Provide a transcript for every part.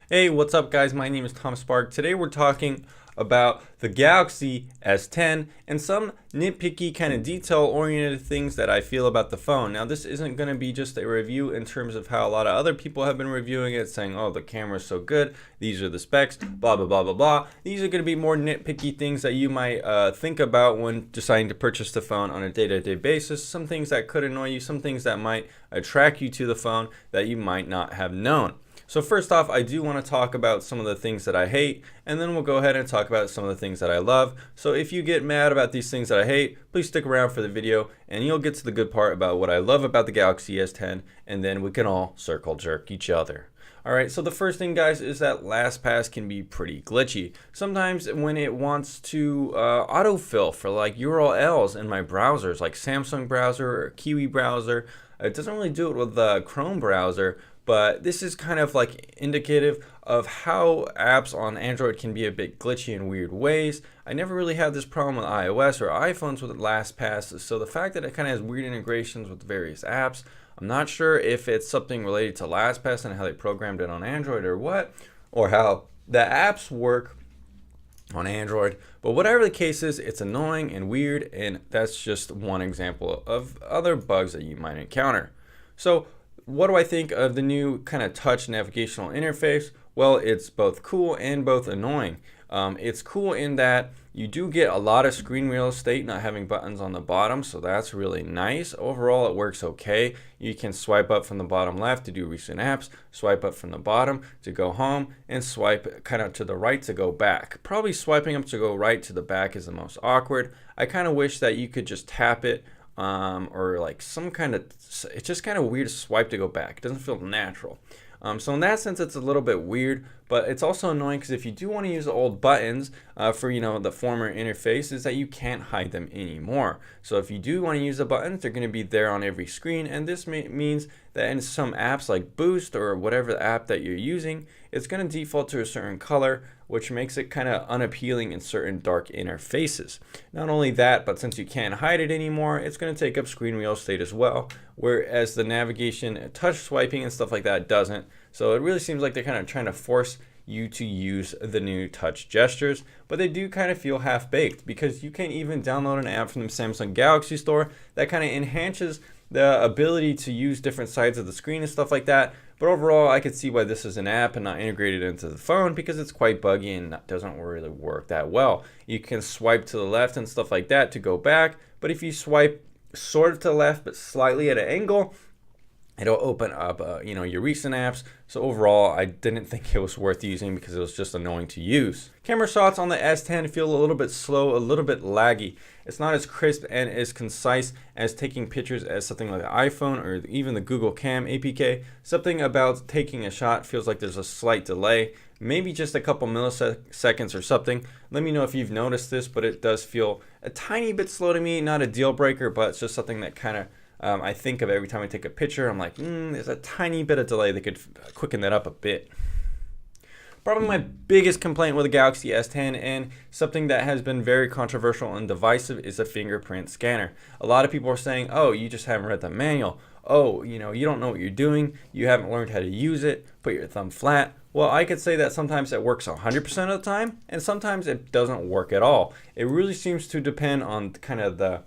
Hey, what's up guys? My name is Tom Spark. Today we're talking about the Galaxy S10 and some nitpicky kind of detail-oriented things that I feel about the phone. Now this isn't going to be just a review in terms of how a lot of other people have been reviewing it, saying, oh, the camera's so good, these are the specs, blah, blah, blah, blah, blah. These are going to be more nitpicky things that you might think about when deciding to purchase the phone on a day-to-day basis. Some things that could annoy you, some things that might attract you to the phone that you might not have known. So first off, I do want to talk about some of the things that I hate, and then we'll go ahead and talk about some of the things that I love. So if you get mad about these things that I hate, please stick around for the video, and you'll get to the good part about what I love about the Galaxy S10, and then we can all circle jerk each other. Alright, so the first thing, guys, is that LastPass can be pretty glitchy. Sometimes when it wants to autofill for like URLs in my browsers, like Samsung browser or Kiwi browser, it doesn't really do it with the Chrome browser, but this is kind of like indicative of how apps on Android can be a bit glitchy in weird ways. I never really had this problem with iOS or iPhones with LastPass, so the fact that it kind of has weird integrations with various apps, I'm not sure if it's something related to LastPass and how they programmed it on Android or what, or how the apps work on Android. But whatever the case is, it's annoying and weird, and that's just one example of other bugs that you might encounter. So what do I think of the new kind of touch navigational interface? Well, it's both cool and both annoying. It's cool in that you do get a lot of screen real estate not having buttons on the bottom, so that's really nice. Overall, it works okay. You can swipe up from the bottom left to do recent apps, swipe up from the bottom to go home, and swipe kind of to the right to go back. Probably swiping up to go right to the back is the most awkward. I kind of wish that you could just tap it or like some kind of, it's just kind of weird to swipe to go back. It doesn't feel natural. So in that sense, it's a little bit weird, but it's also annoying because if you do want to use the old buttons for, the former interface, is that you can't hide them anymore. So if you do want to use the buttons, they're going to be there on every screen, and this means that in some apps like Boost or whatever app that you're using, it's going to default to a certain color, which makes it kind of unappealing in certain dark interfaces. Not only that, but since you can't hide it anymore, it's going to take up screen real estate as well, whereas the navigation, touch swiping and stuff like that doesn't. So it really seems like they're kind of trying to force you to use the new touch gestures, but they do kind of feel half-baked because you can even download an app from the Samsung Galaxy Store that kind of enhances the ability to use different sides of the screen and stuff like that. But overall, I could see why this is an app and not integrated into the phone because it's quite buggy and doesn't really work that well. You can swipe to the left and stuff like that to go back, but if you swipe sort of to the left but slightly at an angle, it'll open up your recent apps. So overall, I didn't think it was worth using because it was just annoying to use. Camera shots on the S10 feel a little bit slow, a little bit laggy. It's not as crisp and as concise as taking pictures as something like the iPhone or even the Google Cam APK. Something about taking a shot feels like there's a slight delay, maybe just a couple milliseconds or something. Let me know if you've noticed this, but it does feel a tiny bit slow to me. Not a deal breaker, but it's just something that kind of I think of every time I take a picture. I'm like, there's a tiny bit of delay that could quicken that up a bit. Probably my biggest complaint with the Galaxy S10 and something that has been very controversial and divisive is the fingerprint scanner. A lot of people are saying, oh, you just haven't read the manual. Oh, you don't know what you're doing. You haven't learned how to use it. Put your thumb flat. Well, I could say that sometimes it works 100% of the time and sometimes it doesn't work at all. It really seems to depend on kind of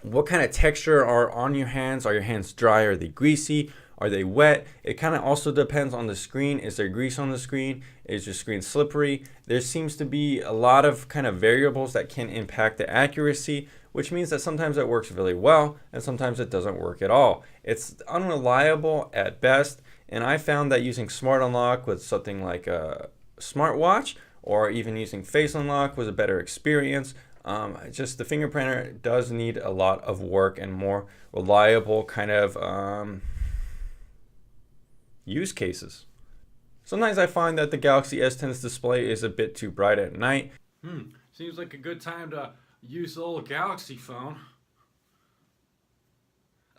what kind of texture are on your hands. Are your hands dry? Are they greasy? Are they wet? It kind of also depends on the screen. Is there grease on the screen? Is your screen slippery? There seems to be a lot of kind of variables that can impact the accuracy, which means that sometimes it works really well and sometimes it doesn't work at all. It's unreliable at best, and I found that using Smart Unlock with something like a smartwatch or even using Face Unlock was a better experience. Just the fingerprinter does need a lot of work and more reliable kind of use cases. Sometimes I find that the Galaxy S10's display is a bit too bright at night. Seems like a good time to use the old Galaxy phone.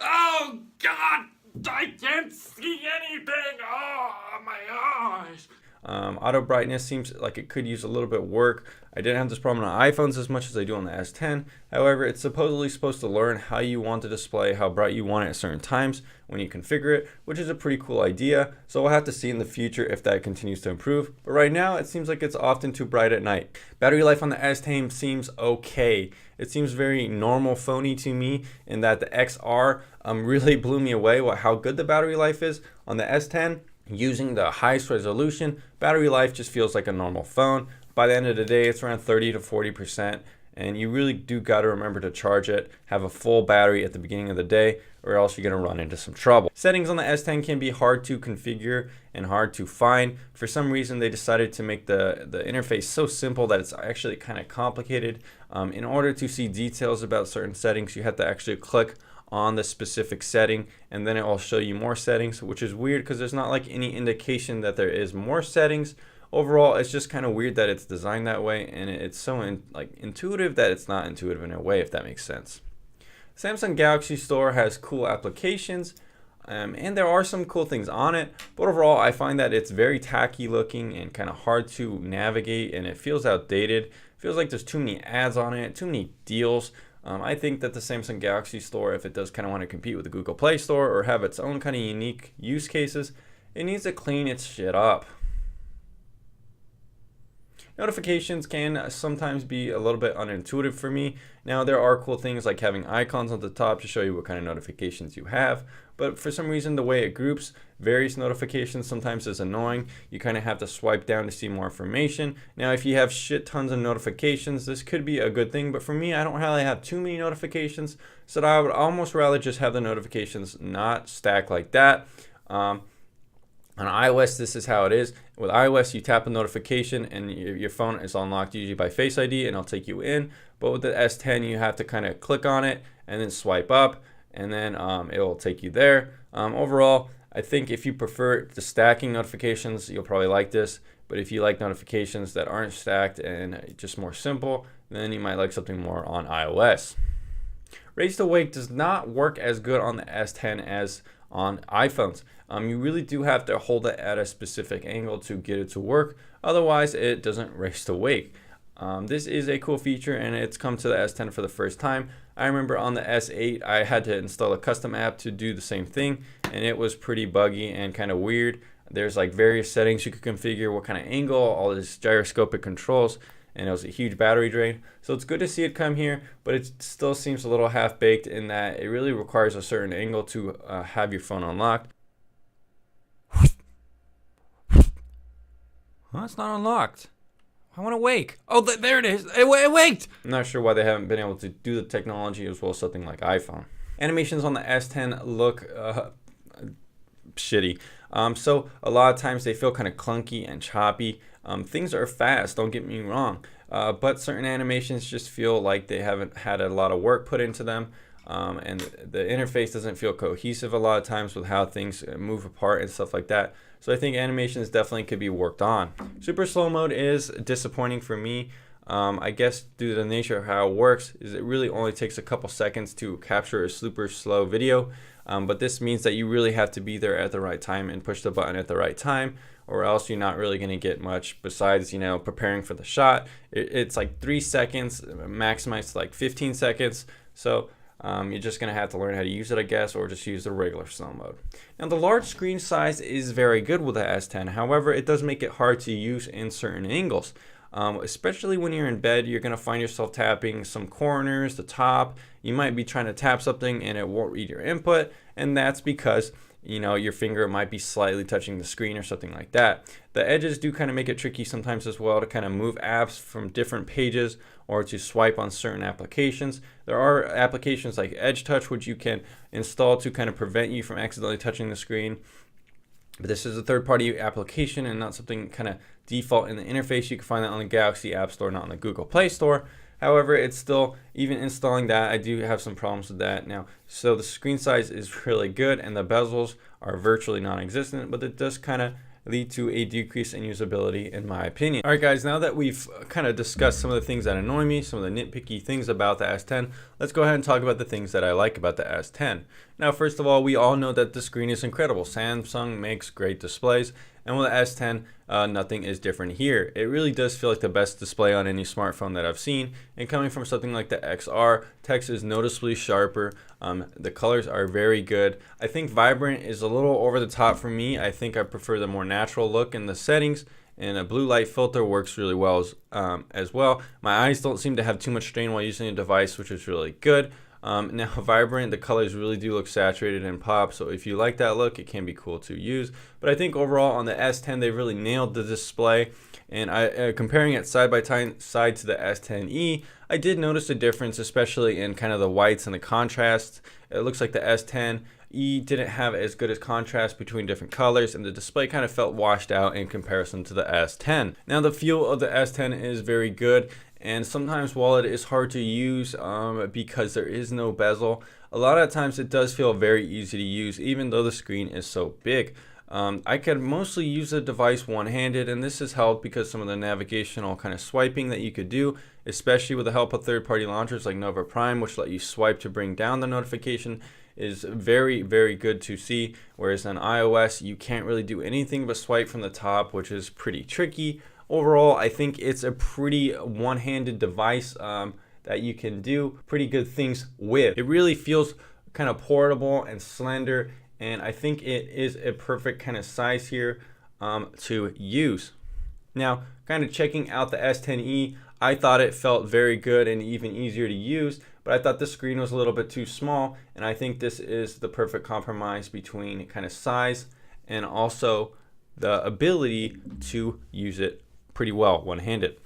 Oh God! I can't see anything! Oh, my eyes! Auto brightness seems like it could use a little bit of work. I didn't have this problem on iPhones as much as I do on the S10. However, it's supposedly supposed to learn how you want the display, how bright you want it at certain times when you configure it, which is a pretty cool idea. So we'll have to see in the future if that continues to improve. But right now, it seems like it's often too bright at night. Battery life on the S10 seems okay. It seems very normal phony to me in that the XR really blew me away with how good the battery life is. On the S10, using the highest resolution, battery life just feels like a normal phone. By the end of the day, it's around 30 to 40%, and you really do got to remember to charge it, have a full battery at the beginning of the day, or else you're going to run into some trouble. Settings on the S10 can be hard to configure and hard to find. For some reason, they decided to make the interface so simple that it's actually kind of complicated. In order to see details about certain settings, you have to actually click on the specific setting, and then it will show you more settings, which is weird because there's not like any indication that there is more settings. Overall, it's just kind of weird that it's designed that way, and it's so intuitive that it's not intuitive in a way, if that makes sense. Samsung Galaxy Store has cool applications, and there are some cool things on it, but overall I find that it's very tacky looking and kind of hard to navigate, and it feels outdated. It feels like there's too many ads on it, too many deals. I think that the Samsung Galaxy Store, if it does kind of want to compete with the Google Play Store or have its own kind of unique use cases, it needs to clean its shit up. Notifications can sometimes be a little bit unintuitive for me. Now, there are cool things like having icons on the top to show you what kind of notifications you have, but for some reason the way it groups various notifications sometimes is annoying. You kind of have to swipe down to see more information. Now, if you have shit tons of notifications, this could be a good thing, but for me, I don't really have too many notifications, so I would almost rather just have the notifications not stacked like that. On iOS, this is how it is. With iOS, you tap a notification and your phone is unlocked usually by Face ID and it'll take you in. But with the S10, you have to kind of click on it and then swipe up, and then it will take you there. Overall, I think if you prefer the stacking notifications, you'll probably like this. But if you like notifications that aren't stacked and just more simple, then you might like something more on iOS. Raise to wake does not work as good on the S10 as on iPhones. You really do have to hold it at a specific angle to get it to work. Otherwise, it doesn't raise to wake. This is a cool feature, and it's come to the S10 for the first time. I remember on the S8, I had to install a custom app to do the same thing, and it was pretty buggy and kind of weird. There's like various settings you could configure, what kind of angle, all this gyroscopic controls, and it was a huge battery drain. So it's good to see it come here, but it still seems a little half-baked in that it really requires a certain angle to have your phone unlocked. Well, it's not unlocked. I want to wake. Oh, there it is. It waked. I'm not sure why they haven't been able to do the technology as well as something like iPhone. Animations on the S10 look shitty. So a lot of times they feel kind of clunky and choppy. Things are fast, don't get me wrong. But certain animations just feel like they haven't had a lot of work put into them. And the interface doesn't feel cohesive a lot of times with how things move apart and stuff like that. So I think animations definitely could be worked on. Super slow mode is disappointing for me. I guess due to the nature of how it works, is it really only takes a couple seconds to capture a super slow video. But this means that you really have to be there at the right time and push the button at the right time, or else you're not really going to get much besides, you know, preparing for the shot. It's like 3 seconds, maximized to like 15 seconds. So you're just going to have to learn how to use it, I guess, or just use the regular slow mode. Now, the large screen size is very good with the S10. However, it does make it hard to use in certain angles. Especially when you're in bed, you're going to find yourself tapping some corners, the top. You might be trying to tap something and it won't read your input, and that's because, you know, your finger might be slightly touching the screen or something like that. The edges do kind of make it tricky sometimes as well to kind of move apps from different pages or to swipe on certain applications. There are applications like Edge Touch which you can install to kind of prevent you from accidentally touching the screen. But this is a third-party application and not something kind of default in the interface. You can find that on the Galaxy App Store, not on the Google Play Store. However, it's still, even installing that, I do have some problems with that now. So the screen size is really good and the bezels are virtually non-existent, but it does kind of lead to a decrease in usability in my opinion. All right guys, now that we've kind of discussed some of the things that annoy me, some of the nitpicky things about the S10, let's go ahead and talk about the things that I like about the S10. Now, first of all, we all know that the screen is incredible. Samsung makes great displays. And with the S10, nothing is different here. It really does feel like the best display on any smartphone that I've seen. And coming from something like the XR, text is noticeably sharper. The colors are very good. I think vibrant is a little over the top for me. I think I prefer the more natural look in the settings. And a blue light filter works really well as well. My eyes don't seem to have too much strain while using the device, which is really good. Now vibrant, the colors really do look saturated and pop, so if you like that look, it can be cool to use. But I think overall on the S10, they really nailed the display. And comparing it side by side to the S10e, I did notice a difference, especially in kind of the whites and the contrast. It looks like the S10e didn't have as good as contrast between different colors, and the display kind of felt washed out in comparison to the S10. Now the feel of the S10 is very good. And sometimes while it is hard to use because there is no bezel, a lot of times it does feel very easy to use even though the screen is so big. I can mostly use the device one-handed, and this has helped because some of the navigational kind of swiping that you could do, especially with the help of third-party launchers like Nova Prime, which let you swipe to bring down the notification, is very, very good to see. Whereas on iOS, you can't really do anything but swipe from the top, which is pretty tricky. Overall, I think it's a pretty one-handed device that you can do pretty good things with. It really feels kind of portable and slender, and I think it is a perfect kind of size here to use. Now, kind of checking out the S10e, I thought it felt very good and even easier to use, but I thought the screen was a little bit too small, and I think this is the perfect compromise between kind of size and also the ability to use it pretty well one-handed.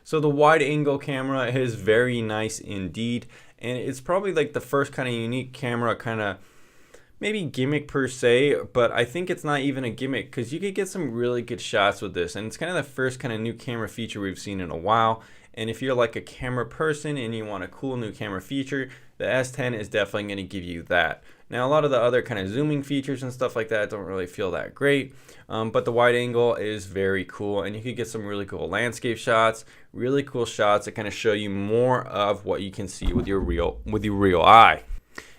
So the wide angle camera is very nice indeed, and it's probably like the first kind of unique camera kind of maybe gimmick per se, but I think it's not even a gimmick because you could get some really good shots with this, and it's kind of the first kind of new camera feature we've seen in a while. And if you're like a camera person and you want a cool new camera feature, the S10 is definitely going to give you that. Now, a lot of the other kind of zooming features and stuff like that don't really feel that great, but the wide angle is very cool, and you could get some really cool landscape shots, really cool shots that kind of show you more of what you can see with your real eye.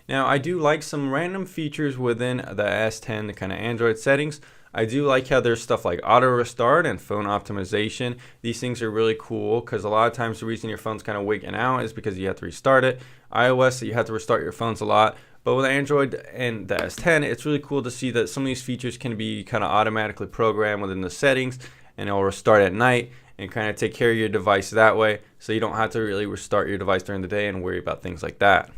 Now, I do like some random features within the S10, the kind of Android settings. I do like how there's stuff like auto restart and phone optimization. These things are really cool because a lot of times the reason your phone's kind of wigging out is because you have to restart it. iOS, you have to restart your phones a lot. But with Android and the S10, it's really cool to see that some of these features can be kind of automatically programmed within the settings, and it'll restart at night and kind of take care of your device that way, so you don't have to really restart your device during the day and worry about things like that.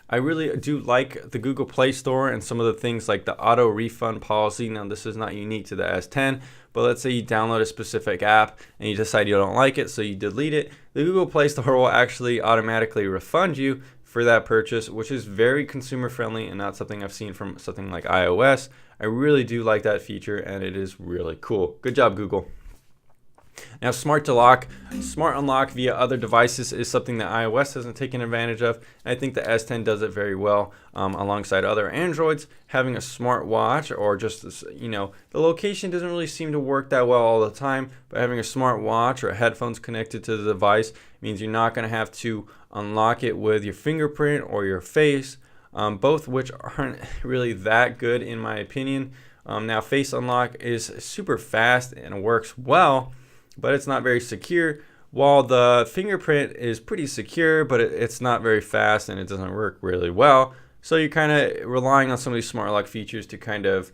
I really do like the Google Play Store and some of the things like the auto refund policy. Now, this is not unique to the S10, but let's say you download a specific app and you decide you don't like it, so you delete it. The Google Play Store will actually automatically refund you for that purchase, which is very consumer friendly and not something I've seen from something like iOS. I really do like that feature, and it is really cool. Good job, Google. Now, smart unlock via other devices is something that iOS hasn't taken advantage of. And I think the S10 does it very well alongside other Androids. Having a smart watch or just, the location doesn't really seem to work that well all the time, but having a smart watch or headphones connected to the device means you're not going to have to unlock it with your fingerprint or your face, both which aren't really that good in my opinion. Now, face unlock is super fast and works well, but it's not very secure, while the fingerprint is pretty secure, but it's not very fast and it doesn't work really well. So you're kind of relying on some of these smart lock features to kind of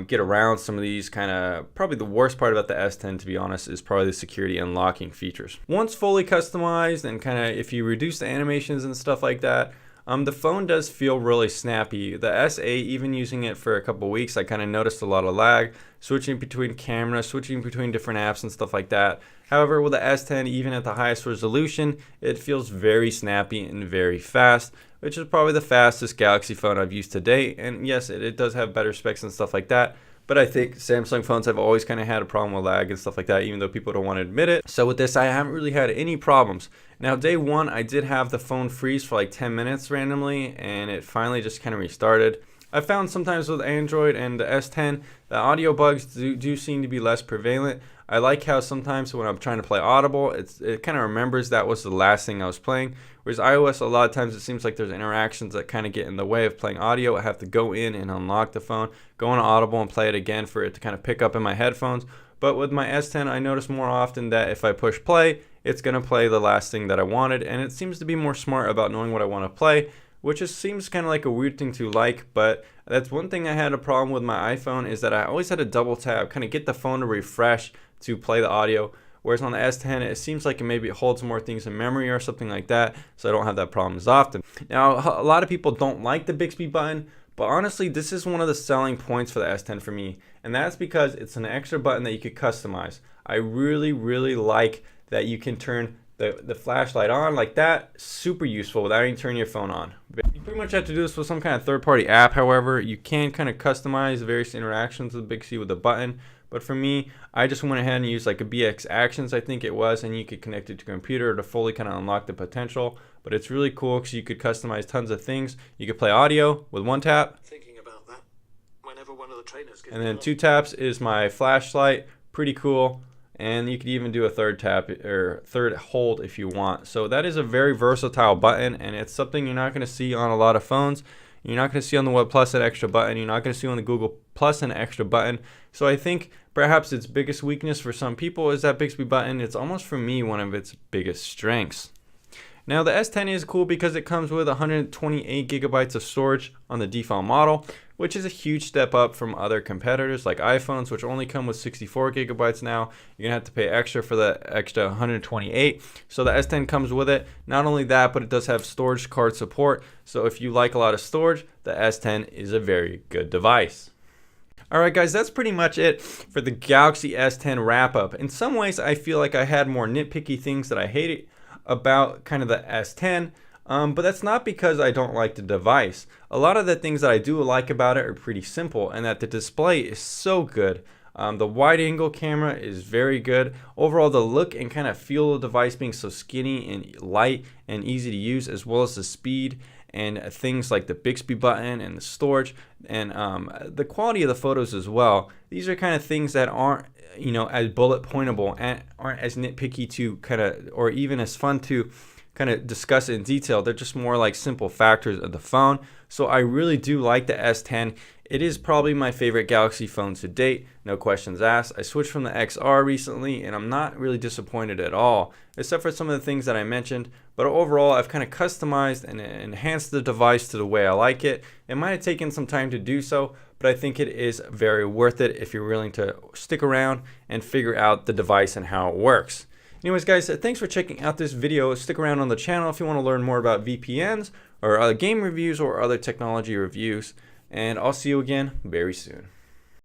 get around some of these probably the worst part about the S10, to be honest, is probably the security and locking features. Once fully customized and if you reduce the animations and stuff like that, the phone does feel really snappy. The S8, even using it for a couple weeks, I kind of noticed a lot of lag, switching between cameras, switching between different apps and stuff like that. However, with the S10, even at the highest resolution, it feels very snappy and very fast, which is probably the fastest Galaxy phone I've used to date. And yes, it does have better specs and stuff like that. But I think Samsung phones have always kind of had a problem with lag and stuff like that, even though people don't want to admit it. So with this, I haven't really had any problems. Now, day one, I did have the phone freeze for like 10 minutes randomly, and it finally just kind of restarted. I found sometimes with Android and the S10, the audio bugs do seem to be less prevalent. I like how sometimes when I'm trying to play Audible, it kind of remembers that was the last thing I was playing. Whereas iOS, a lot of times it seems like there's interactions that kind of get in the way of playing audio. I have to go in and unlock the phone, go on Audible and play it again for it to kind of pick up in my headphones. But with my S10, I notice more often that if I push play, it's going to play the last thing that I wanted. And it seems to be more smart about knowing what I want to play, which just seems kind of like a weird thing to like. But that's one thing I had a problem with my iPhone, is that I always had to double tap, kind of get the phone to refresh to play the audio. Whereas on the S10, it seems like maybe it holds more things in memory or something like that, so I don't have that problem as often. Now, a lot of people don't like the Bixby button, but honestly, this is one of the selling points for the S10 for me, and that's because it's an extra button that you could customize. I really, really like that you can turn the flashlight on like that. Super useful without even turning your phone on. You pretty much have to do this with some kind of third-party app. However, you can kind of customize various interactions with Bixby with the button. But for me, I just went ahead and used like a BX Actions, I think it was, and you could connect it to your computer to fully kind of unlock the potential. But it's really cool because you could customize tons of things. You could play audio with one tap. Thinking about that. Whenever one of the trainers gives And then 2 taps is my flashlight. Pretty cool. And you could even do a third tap or third hold if you want. So that is a very versatile button, and it's something you're not going to see on a lot of phones. You're not going to see on the Web Plus an extra button. You're not going to see on the Google Plus an extra button. So I think perhaps its biggest weakness for some people is that Bixby button. It's almost, for me, one of its biggest strengths. Now the S10 is cool because it comes with 128 gigabytes of storage on the default model, which is a huge step up from other competitors like iPhones, which only come with 64 gigabytes now. You're gonna have to pay extra for the extra 128. So the S10 comes with it. Not only that, but it does have storage card support. So if you like a lot of storage, the S10 is a very good device. Alright guys, that's pretty much it for the Galaxy S10 wrap up. In some ways, I feel like I had more nitpicky things that I hated about kind of the S10, but that's not because I don't like the device. A lot of the things that I do like about it are pretty simple, and that the display is so good. The wide angle camera is very good. Overall, the look and kind of feel of the device being so skinny and light and easy to use, as well as the speed and things like the Bixby button and the storage and the quality of the photos as well. These are kind of things that aren't, you know, as bullet pointable and aren't as nitpicky to kind of, or even as fun to kind of discuss in detail. They're just more like simple factors of the phone. So I really do like the S10. It is probably my favorite Galaxy phone to date, no questions asked. I switched from the XR recently and I'm not really disappointed at all, except for some of the things that I mentioned. But overall, I've kind of customized and enhanced the device to the way I like it. It might have taken some time to do so, but I think it is very worth it if you're willing to stick around and figure out the device and how it works. Anyways guys, thanks for checking out this video. Stick around on the channel if you want to learn more about VPNs or other game reviews or other technology reviews. And I'll see you again very soon.